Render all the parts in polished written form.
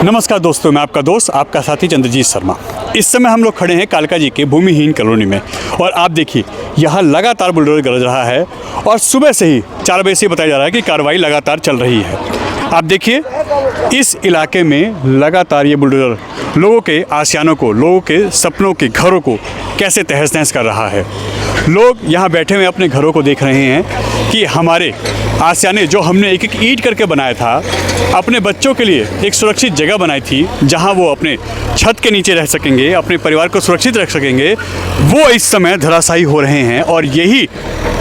नमस्कार दोस्तों, मैं आपका दोस्त आपका साथी चंद्रजीत शर्मा। इस समय हम लोग खड़े हैं कालका जी के भूमिहीन कॉलोनी में और आप देखिए यहाँ लगातार बुलडोजर गरज रहा है और सुबह से ही 4 बजे से बताया जा रहा है कि कार्रवाई लगातार चल रही है। आप देखिए इस इलाके में लगातार ये बुलडोजर लोगों के आशियानों को, लोगों के सपनों के घरों को कैसे तहस नहस कर रहा है। लोग यहाँ बैठे हुए अपने घरों को देख रहे हैं कि हमारे आशियाने जो हमने एक एक ईंट करके बनाया था, अपने बच्चों के लिए एक सुरक्षित जगह बनाई थी जहाँ वो अपने छत के नीचे रह सकेंगे, अपने परिवार को सुरक्षित रख सकेंगे, वो इस समय धराशायी हो रहे हैं और यही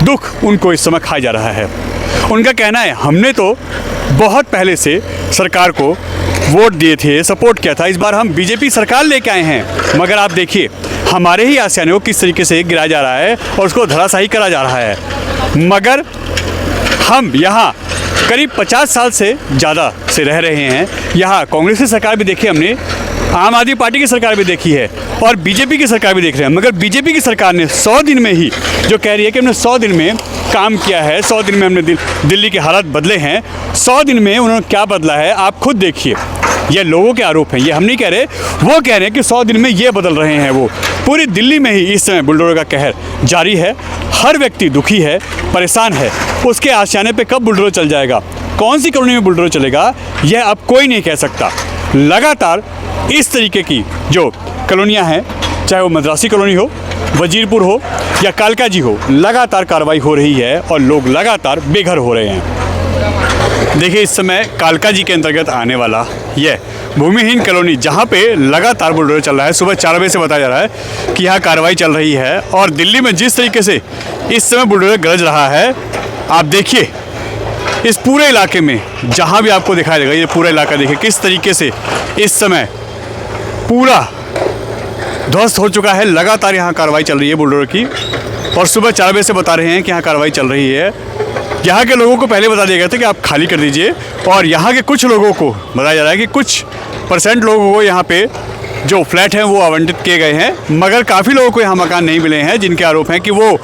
दुख उनको इस समय खाया जा रहा है। उनका कहना है हमने तो बहुत पहले से सरकार को वोट दिए थे, सपोर्ट किया था, इस बार हम बीजेपी सरकार लेके आए हैं, मगर आप देखिए हमारे ही आशियाने को किस तरीके से गिराया जा रहा है और उसको धराशायी करा जा रहा है। मगर हम यहाँ करीब 50 साल से ज़्यादा से रह रहे हैं। यहाँ कांग्रेस की सरकार भी देखी हमने, आम आदमी पार्टी की सरकार भी देखी है और बीजेपी की सरकार भी देख रहे हैं, मगर बीजेपी की सरकार ने 100 दिन में ही जो कह रही है कि हमने 100 दिन में काम किया है, 100 दिन में हमने दिल्ली के हालात बदले हैं, 100 दिन में उन्होंने क्या बदला है आप खुद देखिए। ये लोगों के आरोप हैं, ये हम नहीं कह रहे, वो कह रहे हैं कि 100 दिन में ये बदल रहे हैं। वो पूरी दिल्ली में ही इस समय बुलडोजर का कहर जारी है। हर व्यक्ति दुखी है, परेशान है। उसके आशियाने पे कब बुलडोजर चल जाएगा, कौन सी कॉलोनी में बुलडोजर चलेगा, यह अब कोई नहीं कह सकता। लगातार इस तरीके की जो कॉलोनियाँ हैं, चाहे वो मद्रासी कॉलोनी हो, वजीरपुर हो या कालका जी हो, लगातार कार्रवाई हो रही है और लोग लगातार बेघर हो रहे हैं। देखिए इस समय कालका जी के अंतर्गत आने वाला यह भूमिहीन कॉलोनी जहाँ पे लगातार बुलडोजर चल रहा है, सुबह 4 बजे से बताया जा रहा है कि यहाँ कार्रवाई चल रही है और दिल्ली में जिस तरीके से इस समय बुलडोजर गरज रहा है, आप देखिए इस पूरे इलाके में जहाँ भी आपको दिखाई देगा, ये पूरा इलाका देखिए किस तरीके से इस समय पूरा ध्वस्त हो चुका है। लगातार यहाँ कार्रवाई चल रही है बुलडोजर की और सुबह 4 बजे से बता रहे हैं कि यहाँ कार्रवाई चल रही है। यहाँ के लोगों को पहले बता दिया गया था कि आप खाली कर दीजिए और यहाँ के कुछ लोगों को बताया जा रहा है कि कुछ % लोगों को यहाँ पे जो फ्लैट हैं वो आवंटित किए गए हैं, मगर काफ़ी लोगों को यहाँ मकान नहीं मिले हैं, जिनके आरोप हैं कि वो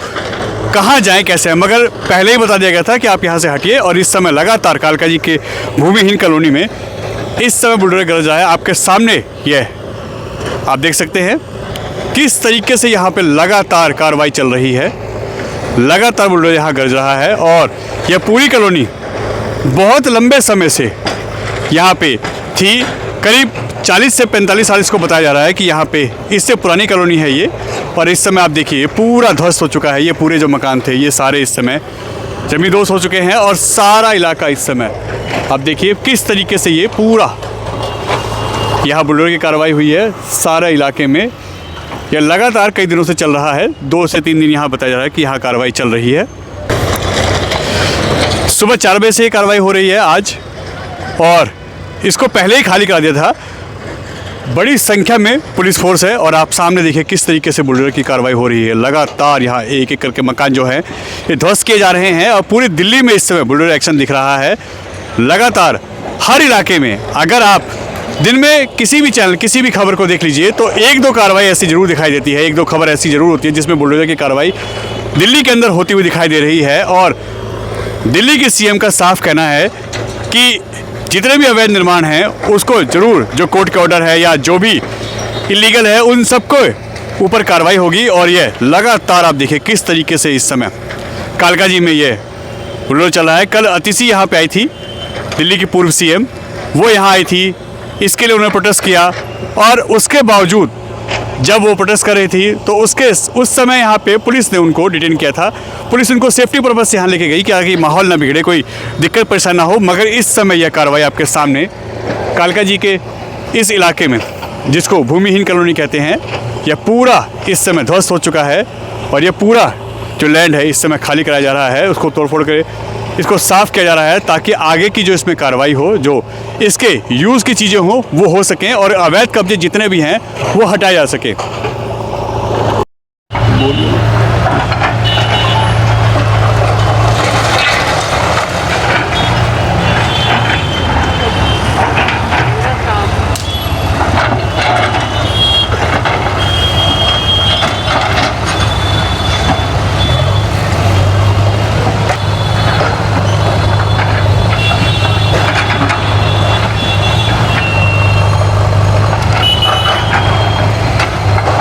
कहाँ जाएं कैसे हैं। मगर पहले ही बता दिया गया था कि आप यहाँ से हटिए और इस समय लगातार कालका जी के भूमिहीन कॉलोनी में इस समय बुलडोजर गरज रहा है। आपके सामने यह आप देख सकते हैं किस तरीके से यहाँ पे लगातार कार्रवाई चल रही है, लगातार बुलडोजर यहाँ गरज रहा है और यह पूरी कॉलोनी बहुत लंबे समय से यहाँ पे थी। करीब 40 से 45 साल इसको बताया जा रहा है कि यहाँ पे इससे पुरानी कॉलोनी है ये, और इस समय आप देखिए पूरा ध्वस्त हो चुका है। ये पूरे जो मकान थे ये सारे इस समय जमींदोज हो चुके हैं और सारा इलाका इस समय आप देखिए किस तरीके से ये पूरा यहाँ बुलडोजर की कार्रवाई हुई है सारे इलाके में। यह लगातार कई दिनों से चल रहा है, 2 से 3 दिन यहाँ बताया जा रहा है कि यहाँ कार्रवाई चल रही है। सुबह 4 बजे से ये कार्रवाई हो रही है आज और इसको पहले ही खाली करा दिया था। बड़ी संख्या में पुलिस फोर्स है और आप सामने देखिए किस तरीके से बुलडोजर की कार्रवाई हो रही है। लगातार यहाँ एक एक करके मकान जो है ये ध्वस्त किए जा रहे हैं और पूरी दिल्ली में इस समय बुलडोजर एक्शन दिख रहा है। लगातार हर इलाके में अगर आप दिन में किसी भी चैनल किसी भी खबर को देख लीजिए तो 1-2 कार्रवाई ऐसी ज़रूर दिखाई देती है, 1-2 खबर ऐसी ज़रूर होती है जिसमें बुलडोजर की कार्रवाई दिल्ली के अंदर होती हुई दिखाई दे रही है। और दिल्ली के सीएम का साफ कहना है कि जितने भी अवैध निर्माण हैं उसको ज़रूर, जो कोर्ट के ऑर्डर है या जो भी इलीगल है, उन सबको ऊपर कार्रवाई होगी। और ये लगातार आप देखिए किस तरीके से इस समय कालका जी में ये बुलडोजर चल रहा है। कल अतिशी यहाँ पे आई थी, दिल्ली की पूर्व सीएम, वो यहाँ आई थी, इसके लिए उन्होंने प्रोटेस्ट किया और उसके बावजूद जब वो प्रोटेस्ट कर रही थी तो उस समय यहाँ पे पुलिस ने उनको डिटेन किया था। पुलिस उनको सेफ्टी पर्पज़ से यहाँ लेके गई कि माहौल ना बिगड़े, कोई दिक्कत परेशानी ना हो। मगर इस समय यह कार्रवाई आपके सामने कालका जी के इस इलाके में, जिसको भूमिहीन कॉलोनी कहते हैं, यह पूरा इस समय ध्वस्त हो चुका है और यह पूरा जो लैंड है इस समय खाली कराया जा रहा है, उसको तोड़फोड़ कर इसको साफ़ किया जा रहा है ताकि आगे की जो इसमें कार्रवाई हो, जो इसके यूज़ की चीज़ें हों वो हो सकें और अवैध कब्जे जितने भी हैं वो हटाए जा सके।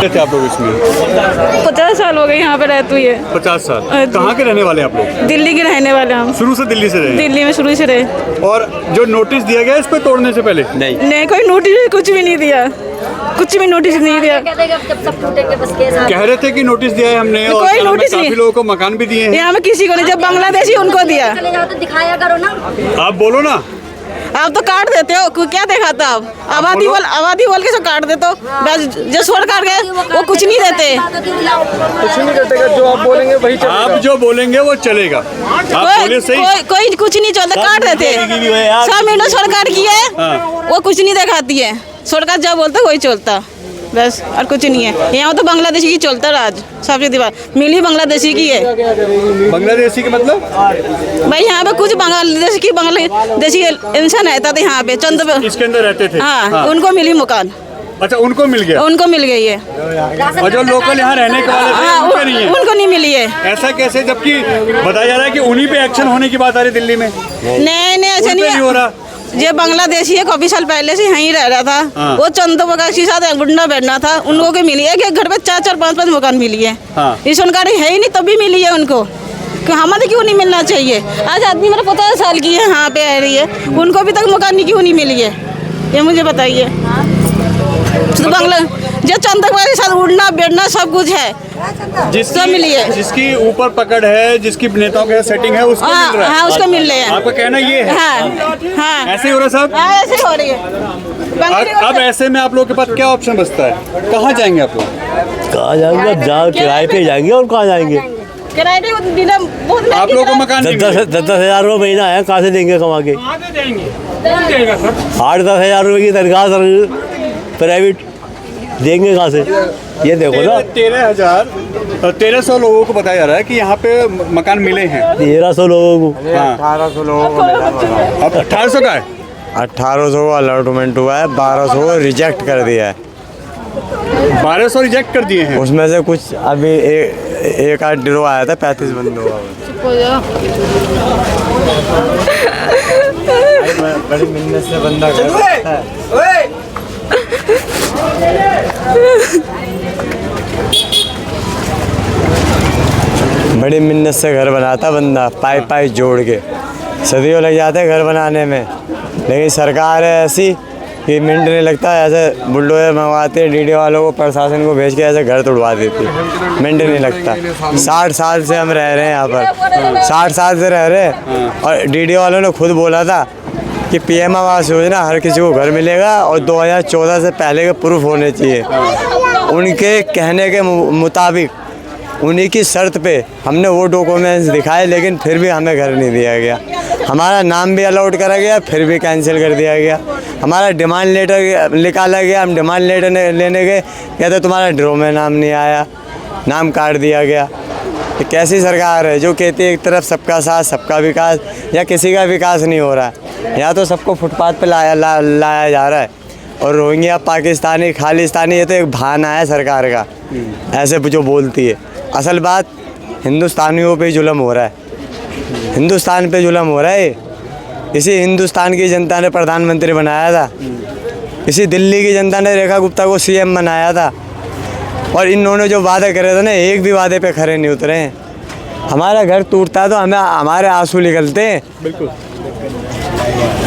पहले थे आप लोग इसमें? 50 साल हो गए यहाँ पे रहते हुए। 50 साल। कहाँ के रहने वाले हैं आप लोग? दिल्ली के रहने वाले हम। शुरू से दिल्ली से रहे? दिल्ली में शुरू से रहे। और जो नोटिस दिया गया इस पे तोड़ने से पहले? नहीं, कोई नोटिस कुछ भी नहीं दिया, कुछ भी नोटिस नहीं दिया। कह रहे थे कि नोटिस दिया है हमने, और कोई नोटिस नहीं। काफी लोगों को मकान भी दिए हैं। यहाँ में किसी को नहीं, जब बांग्लादेशी उनको दिया। दिखाया करो ना, आप बोलो ना। आप तो काट देते हो, क्या दिखाता आप? आबादी बोल के सब काट देते हो। जो सरकार के वो कुछ नहीं देते। कुछ नहीं देते, जो आप बोलेंगे वही चलेगा। आप जो बोलेंगे वो चलेगा। आप बोले सही। कोई कुछ नहीं चलता, काट देते। सब मीडिया सरकार की है, वो कुछ नहीं दिखाती है। सरकार जब बोलता वही चलता, बस और कुछ नहीं है। यहाँ तो बांग्लादेशी की चलता राज, सबसे दीवार मिली बांग्लादेशी की है। बांग्लादेशी के मतलब? भाई यहाँ पे कुछ बांग्लादेशी इंसान रहता था यहाँ पे, चंद इसके अंदर रहते थे। हाँ, उनको मिली मकान। अच्छा, उनको मिल गया? उनको मिल गई है। और जो लोकल यहाँ रहने के वाले थे उनको नहीं है? उनको नहीं मिली है। ऐसा कैसे, जबकि बताया जा रहा है कि उन्हीं पे एक्शन होने की बात आ रही दिल्ली में? नहीं, ऐसा नहीं हो रहा। ये बांग्लादेशी है, काफी साल पहले से यहीं रह रहा था। वो चंदोबगाशी के साथ गुंडा बैठना था, उनको के मिली है। एक घर पे 4-4, 5-5 मकान मिली है। इस जानकारी है ही नहीं, तभी मिली है उनको। हमें क्यों नहीं मिलना चाहिए? आज आदमी मेरा 50 साल की है, यहाँ पे आ रही है, उनको अभी तक मकान क्यों नहीं मिली है, ये मुझे बताइए। तो बांग्ला जो चंदोबगाशी के साथ उड़ना बैठना सब कुछ है, सब मिली है। जिसकी ऊपर पकड़ है, जिसकी नेताओं के सेटिंग है, उसको मिल रहा है। हाँ, उसको मिल रहे हैं। आपका कहना ये है? हाँ, ऐसे ही हो रहा साहब? हाँ, ऐसे हो रही है। अब ऐसे में आप लोगों के पास क्या ऑप्शन बचता है? कहाँ जाएंगे आप लोग? कहाँ जाएंगे? अब जहाँ किराए पे जाएंगे, और कहाँ जाएंगे? किराए बहुत आप लोगों को मकान 10-10 हज़ार रुपये महीना है, कहाँ से देंगे कमा के? 8-10 हज़ार रुपये की तनख्वाह प्राइवेट देंगे कहाँ से? ये देखो ना, 1300 लोगों को बताया जा रहा है कि यहाँ पे मकान मिले हैं। 1300 लोगों को। 1800 लोगों को मिला। अब 1800 का है? 1800 का अलॉटमेंट हुआ है, 1200 को रिजेक्ट कर दिया है। 1200 रिजेक्ट कर दिए हैं। उसमें से कुछ अभी एक आध ड्रो आया था, 35 बंदों का। बड़ी मिन्नत से बंदा बड़ी मिन्नत से घर बनाता बंदा, पाइप जोड़ के। सदियों लग जाते हैं घर बनाने में, लेकिन सरकार है ऐसी कि मिनट नहीं लगता। ऐसे बुलडोजर मंगवाते हैं, डीडी वालों को, प्रशासन को भेज के ऐसे घर तोड़वा देती, मिनट नहीं लगता। 60 साल से हम रह रहे हैं यहाँ पर, 60 साल से रह रहे हैं। और डीडी वालों ने खुद बोला था कि PM आवास योजना हर किसी को घर मिलेगा, और 2014 से पहले के प्रूफ होने चाहिए। उनके कहने के मुताबिक, उन्हीं की शर्त पे हमने वो डॉक्यूमेंट्स दिखाए, लेकिन फिर भी हमें घर नहीं दिया गया। हमारा नाम भी अलाउड करा गया, फिर भी कैंसिल कर दिया गया। हमारा डिमांड लेटर निकाला गया, हम डिमांड लेटर लेने गए, कहते तुम्हारा ड्रो में नाम नहीं आया, नाम काट दिया गया। ये कैसी सरकार है जो कहती है एक तरफ सबका साथ सबका विकास, या किसी का विकास नहीं हो रहा है? यहाँ तो सबको फुटपाथ पे लाया जा रहा है। और रोहिंग्या, पाकिस्तानी, खालिस्तानी, ये तो एक बहाना है सरकार का, ऐसे जो बोलती है। असल बात हिंदुस्तानियों पे जुल्म हो रहा है, हिंदुस्तान पे जुल्म हो रहा है। इसी हिंदुस्तान की जनता ने प्रधानमंत्री बनाया था, इसी दिल्ली की जनता ने रेखा गुप्ता को CM बनाया था। और इन्होंने जो वादे करे थे ना, एक भी वादे पे खरे नहीं उतरे हैं। हमारा घर टूटता है तो हमें हमारे आंसू निकलते हैं। बिल्कुल।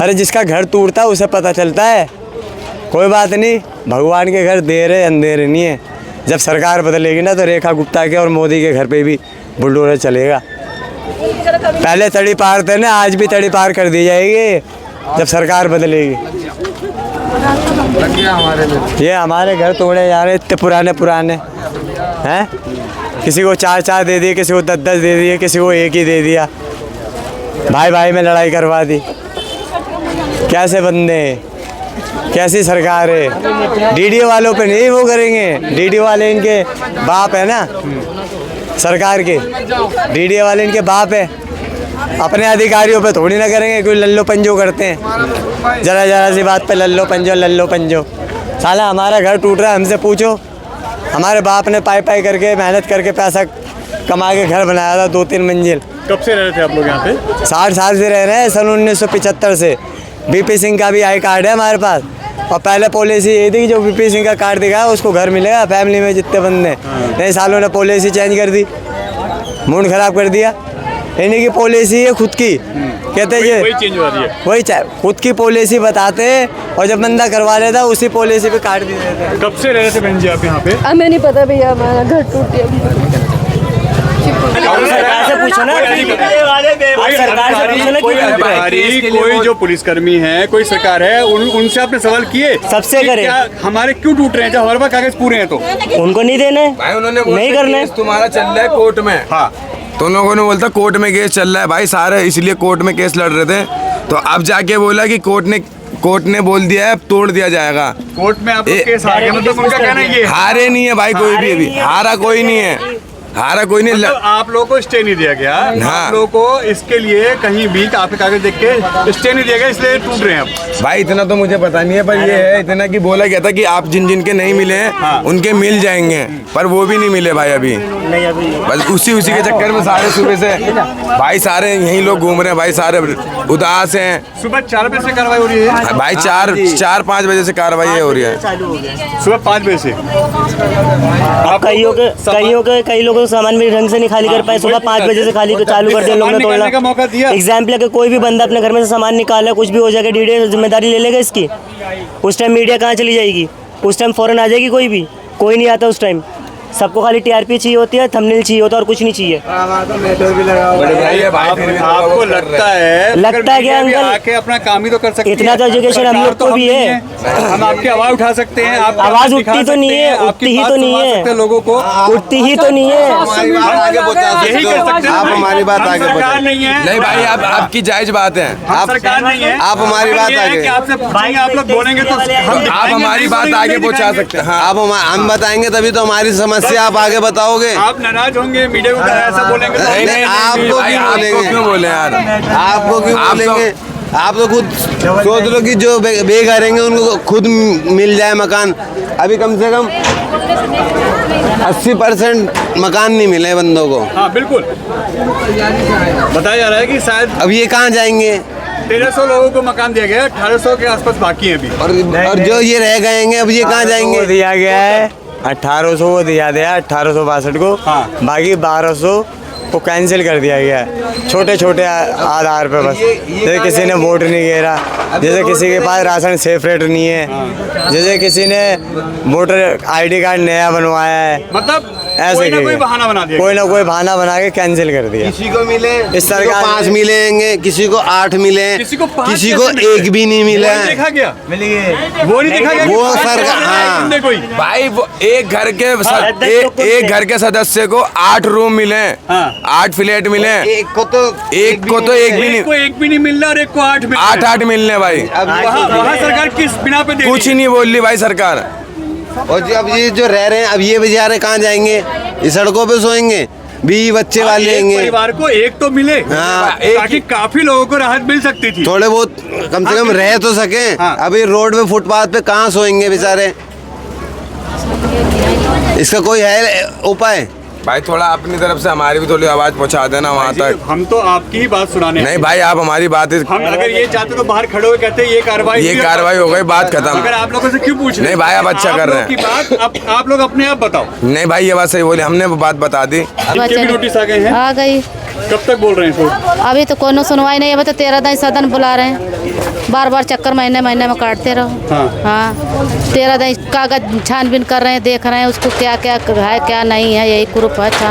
अरे जिसका घर टूटता है उसे पता चलता है। कोई बात नहीं, भगवान के घर देर है अंधेरे नहीं है। जब सरकार बदलेगी ना, तो रेखा गुप्ता के और मोदी के घर पे भी बुलडोजर चलेगा। पहले तड़ी पार थे ना, आज भी तड़ी पार कर दी जाएगी जब सरकार बदलेगी। ये हमारे घर तोड़े जा रहे इतने पुराने हैं। किसी को 4-4 दे दिए, किसी को 10-10 दे दिए, किसी को एक ही दे दिया। भाई में लड़ाई करवा दी। कैसे बंदे हैं, कैसी सरकार है? डीडी वालों पे नहीं वो करेंगे, डीडी वाले इनके बाप है ना सरकार के, डीडी वाले इनके बाप है। अपने अधिकारियों पे थोड़ी ना करेंगे, कोई लल्लो पंजो करते हैं, जरा सी बात पे लल्लो पंजो। साला हमारा घर टूट रहा है, हमसे पूछो। हमारे बाप ने पाई करके मेहनत करके पैसा कमा के घर बनाया था 2-3 मंजिल। कब से रह रहे थे आप लोग यहाँ पे? 60 साल से रह रहे हैं, सन 1975 से। BP सिंह का भी आई कार्ड है हमारे पास, और पहले पॉलिसी ये थी कि जो वीपी सिंह का कार्ड दिखाया उसको घर मिलेगा फैमिली में जितने बंदे। नए सालों ने पॉलिसी चेंज कर दी, मूड खराब कर दिया। इन्हीं की पॉलिसी है खुद की, कहते हैं वही चेंज हो रही है। वही खुद की पॉलिसी बताते हैं और जब बंदा करवा लेता उसी पॉलिसी पे कार्ड भी देते हैं। कब से रह रहे थे बहन जी आप यहाँ पे? हमें नहीं पता भैया, हमारा घर टूट गया। सरकार से पूछो ना, सरकार से पूछो ना कि अधिकारी कोई जो पुलिसकर्मी है, कोई सरकार है, उनसे आपने सवाल किए? सबसे कि करे। क्या हमारे क्यों टूट रहे हैं जब हमारे पास कागज पूरे हैं? तो उनको नहीं देने, भाई उन्होंने नहीं करने। तुम्हारा चल रहा है कोर्ट में। हाँ, तो उन लोगों ने बोलता कोर्ट में केस चल रहा है भाई, सारे इसलिए कोर्ट में केस लड़ रहे थे। तो अब जाके बोला कि कोर्ट ने बोल दिया है अब तोड़ दिया जाएगा। कोर्ट में आप लोग केस आ गए, मतलब उनका कहना ये है। हारे नहीं है भाई कोई भी, अभी हारा कोई नहीं है, हारा कोई नहीं। मतलब आप लोगों को स्टे नहीं दिया गया, हाँ। आप लोगों को इसके लिए कहीं भी आपके कागज देख के स्टे नहीं दिया गया, इसलिए टूट रहे हैं अब। भाई इतना तो मुझे पता नहीं है, पर ये है इतना कि बोला गया था कि आप जिन के नहीं मिले हैं उनके मिल जाएंगे, पर वो भी नहीं मिले भाई अभी। बस उसी के चक्कर में सारे सुबह से भाई सारे यही लोग घूम रहे हैं भाई, सारे उदास हैं। सुबह 4 बजे से कार्रवाई हो रही है भाई 4-5 बजे से कार्रवाई हो रही है। सुबह 5 बजे से। कई लोगों सामान भी ढंग से नहीं खाली कर पाए, सुबह 5 बजे से खाली चालू कर दिया लोगों ने निकालने का मौका दिया। तोड़ना। एग्जाम्पल है कि कोई भी बंदा अपने घर में से सामान निकाला, कुछ भी हो जाएगा, डीडी जिम्मेदारी ले लेगा इसकी। उस टाइम मीडिया कहाँ चली जाएगी? उस टाइम फौरन आ जाएगी, कोई नहीं आता उस टाइम। सबको खाली टीआरपी चाहिए होती है, थंबनेल चाहिए होता है और कुछ नहीं चाहिए। आपको लगता है क्या अंकल? आके अपना काम ही तो कर सकते हैं। इतना तो एजुकेशन हम लोग को भी है, हम आपकी आवाज उठा सकते हैं। आप आवाज उठती तो नहीं है, उठती ही तो नहीं है, लोगों को उठती ही तो नहीं है। यही कर सकते हैं। आप हमारी बात आगे सरकार नहीं है, नहीं भाई आप आपकी जायज बात है, आप सरकार नहीं है, आप हमारी बात आगे आपसे पूछेंगे, आप लोग बोलेंगे तो आप हमारी बात आगे पहुंचा सकते हैं। हाँ। आप हम बताएंगे तभी तो हमारी समस्या आप आगे बताओगे। आप नाराज होंगे, मीडिया को ऐसा बोलेंगे तो नहीं, आपको भाई, क्यों आपको बोलेंगे? क्यों बोले यार? आपको क्यों आप तो- बोलेंगे? आप तो खुद सोच लो कि जो बेघर रहेंगे उनको खुद मिल जाए मकान। अभी कम से कम 80% मकान नहीं मिले बंदों को। हाँ बिल्कुल, बताया जा रहा है कि शायद अब ये कहाँ जाएंगे? 1300 लोगों को मकान दिया गया है, 1800 के आसपास बाकी है अभी। और जो ये रह गए हैं अब ये कहाँ जाएंगे? दिया गया है 1800 को दिया गया, 1862 को। हाँ। बाकी 1200 को कैंसिल कर दिया गया है, छोटे आधार पे बस। जैसे किसी ने वोट नहीं घेरा, जैसे किसी के पास राशन सेफ रेट नहीं है, जैसे किसी ने वोटर आईडी कार्ड नया बनवाया है, मतलब ऐसे कोई ना किया। कोई बहाना बना दिया। कोई ना कोई बहाना बना के कैंसिल कर दिया। किसी को मिले, इस किसी को सरकार 5 ने- मिलेंगे, किसी को 8 मिले, किसी को 5 किसी को कैसे मिले? 1 भी नहीं मिला वो नहीं देखा गया, मिल गए। वो नहीं देखा गया कि वो 5 सरकार- कैसे मिला है हाँ। तुमने कोई। भाई वो एक घर के एक घर के सदस्य को 8 रूम मिले, हाँ। 8 फ्लैट मिले, एक को तो एक को तो एक भी एक नहीं, को एक भी नहीं मिल रहा और एक को 8 मिल रहा है। 8 मिलने भाई। वहाँ सरकार किस बिना पे दे रही कुछ है? ही नहीं बोल रही भाई सरकार। और अब ये जो रह रहे हैं अब ये बेचारे कहाँ जाएंगे? ये सड़कों पे सोएंगे, बीवी बच्चे वाले एक रहेंगे। परिवार को एक तो मिले, हाँ। ताकि काफी लोगों को राहत मिल सकती थी। थोड़े बहुत कम से कम रह तो सके। हाँ। अभी रोड पे फुटपाथ पे कहाँ सोएंगे बेचारे? इसका कोई है उपाय? भाई थोड़ा अपनी तरफ से हमारी भी थोड़ी आवाज पहुंचा देना वहाँ तक। हम तो आपकी ही बात सुनाने नहीं भाई आप हमारी बात हम अगर ये चाहते तो बाहर खड़े हुए कहते ये कार्रवाई हो गई, बात अगर खत्म। आप लोगों से क्यों पूछ रहे नहीं भाई, आप अच्छा कर रहे हैं। की बात आप लोग अपने आप बताओ। नहीं भाई ये बात सही बोली, हमने वो बात बता दी। इनके भी नोटिस आ गए हैं, आ गई। कब तक बोल रहे हैं सो? अभी तो कोनो सुनवाई नहीं है, अभी तो 13 दिन सदन बुला रहे हैं, बार चक्कर महीने में काटते रहो। हाँ 13 दिन कागज छानबीन कर रहे हैं, देख रहे हैं उसको क्या क्या है क्या नहीं है, यही ग्रुप है। अच्छा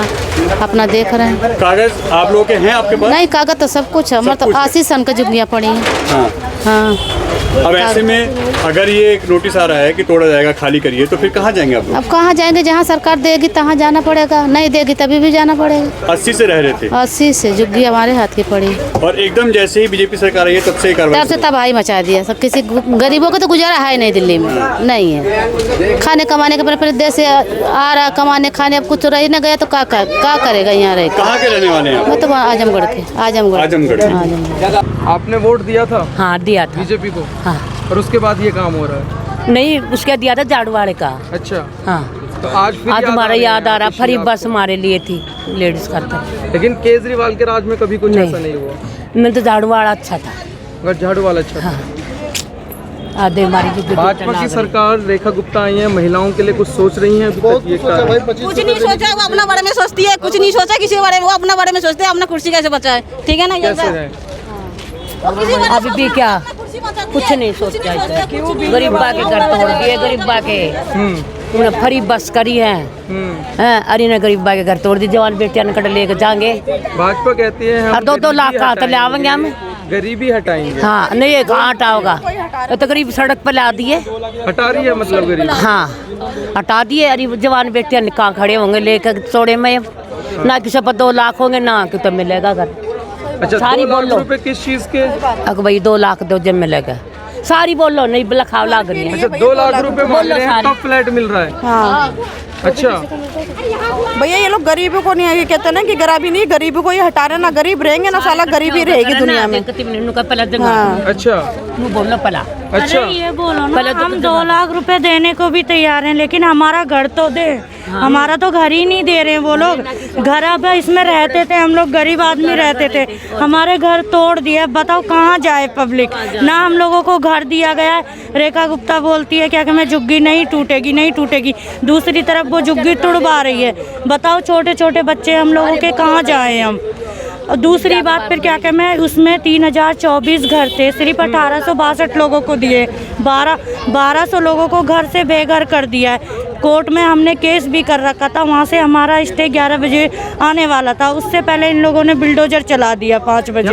अपना देख रहे हैं। कागज आप लोगों के हैं आपके पास? नहीं कागज तो सब कुछ है, सब मतलब कुछ है। 80 सन का जुगियाँ पड़ी हैं। हाँ। हाँ अब ऐसे में अगर ये एक नोटिस आ रहा है कि तोड़ा जाएगा, खाली करिए, तो फिर कहाँ जाएंगे आप लोग? अब कहाँ जाएंगे? जहाँ सरकार देगी तहाँ जाना पड़ेगा, नहीं देगी तभी भी जाना पड़ेगा। 80 से रह रहे थे 80 से जुग्गी हमारे हाथ की पड़ी, और एकदम जैसे ही बीजेपी सरकार आई है तब से कार्रवाई तब से तबाही मचा दिया। सब किसी गरीबों को तो गुजारा है नहीं, दिल्ली में नहीं है। खाने कमाने के पर देश से आ रहा कमाने खाने, अब कुछ रह न गया तो क्या करेगा यहाँ रह के? कहाँ के रहने वाले हैं आप? मैं तो आजमगढ़ के। आजमगढ़। आपने वोट दिया था हाँ दिया था। बीजेपी को, हाँ और उसके बाद ये काम हो रहा है? नहीं उसके दिया था झाड़ू वाले का। अच्छा, हाँ तो आज फिर आज हमारा याद आ रहा, पिछली फ्री बार बस हमारे लिए थी लेडीज करता। से। लेकिन केजरीवाल के राज में कभी कुछ नहीं। ऐसा नहीं हुआ। मैं तो झाड़ू वाला अच्छा था। अगर झाड़ू वाला अच्छा था। आधे हमारी जो भाजपा की सरकार रेखा गुप्ता आई है, महिलाओं के लिए कुछ सोच रही हैं अभी तक? ये क्या है? कुछ नहीं सोचा, वो अपना बारे में सोचती है, कुछ नहीं सोचा किसी के बारे में, वो अपना बारे में सोचते हैं, अपना कुर्सी कैसे बचाए, ठीक है ना? कैसे है? अभी भी क्या कुछ नहीं सोचा है। गरीबा के घर तोड़ दिए, गरीबा के उन्हें फ्री बस करी है। अरे ने गरीबा के घर तोड़ दी, जवान बेटियां ने कट लेके जाएंगे। भाजपा कहती है हम 2-2 लाख कहाँ तो ले आवेंगे हम। गरीबी हटाएंगे। हाँ नहीं, ये कहाँ हटाओगा? तो गरीब सड़क पर ला दिए, हटा रही है मतलब गरीबी। हाँ हटा दिए। अरे जवान बेटियां कहाँ खड़े होंगे लेकर तोड़े में, ना किसी पर 2 लाख होंगे ना कि तो मिलेगा घर। अच्छा, सारी 2 लाख बोलो। रुपए किस चीज के? अगर भाई 2 लाख दो जब मिलेगा, सारी बोलो नहीं लखाव लाग रही है। अच्छा, 2 लाख रुपए मांग रहे हैं, तब फ्लैट मिल रहा है? हाँ अच्छा भैया, ये लोग गरीबों को नहीं, ये कहते हैं ना कि गरीबी नहीं, गरीबों को ये हटा रहे ना, गरीब रहेंगे ना साला गरीबी रहेगी दुनिया में। हाँ। अच्छा बोलो पला। अच्छा ये बोलो ना, हम 2 लाख रुपए देने को भी तैयार हैं, लेकिन हमारा घर तो दे। हमारा तो घर ही नहीं दे रहे हैं वो लोग। घर अब इसमें रहते थे हम लोग, गरीब आदमी रहते थे, हमारे घर तोड़ दिया। बताओ कहाँ जाए पब्लिक? ना हम लोगों को घर दिया गया है। रेखा गुप्ता बोलती है क्या कि मैं झुग्गी नहीं टूटेगी, नहीं टूटेगी, दूसरी तरफ वो झुग्गी तुड़वा रही है। बताओ छोटे छोटे बच्चे हम लोगों के कहाँ जाए हम? और दूसरी बात फिर क्या कि मैं उसमें 3024 घर थे, सिर्फ 1862 लोगों को दिए, 1200 लोगों को घर से बेघर कर दिया है। कोर्ट में हमने केस भी कर रखा था, वहाँ से हमारा स्टे 11 बजे आने वाला था, उससे पहले इन लोगों ने बिल्डोजर चला दिया 5 बजे।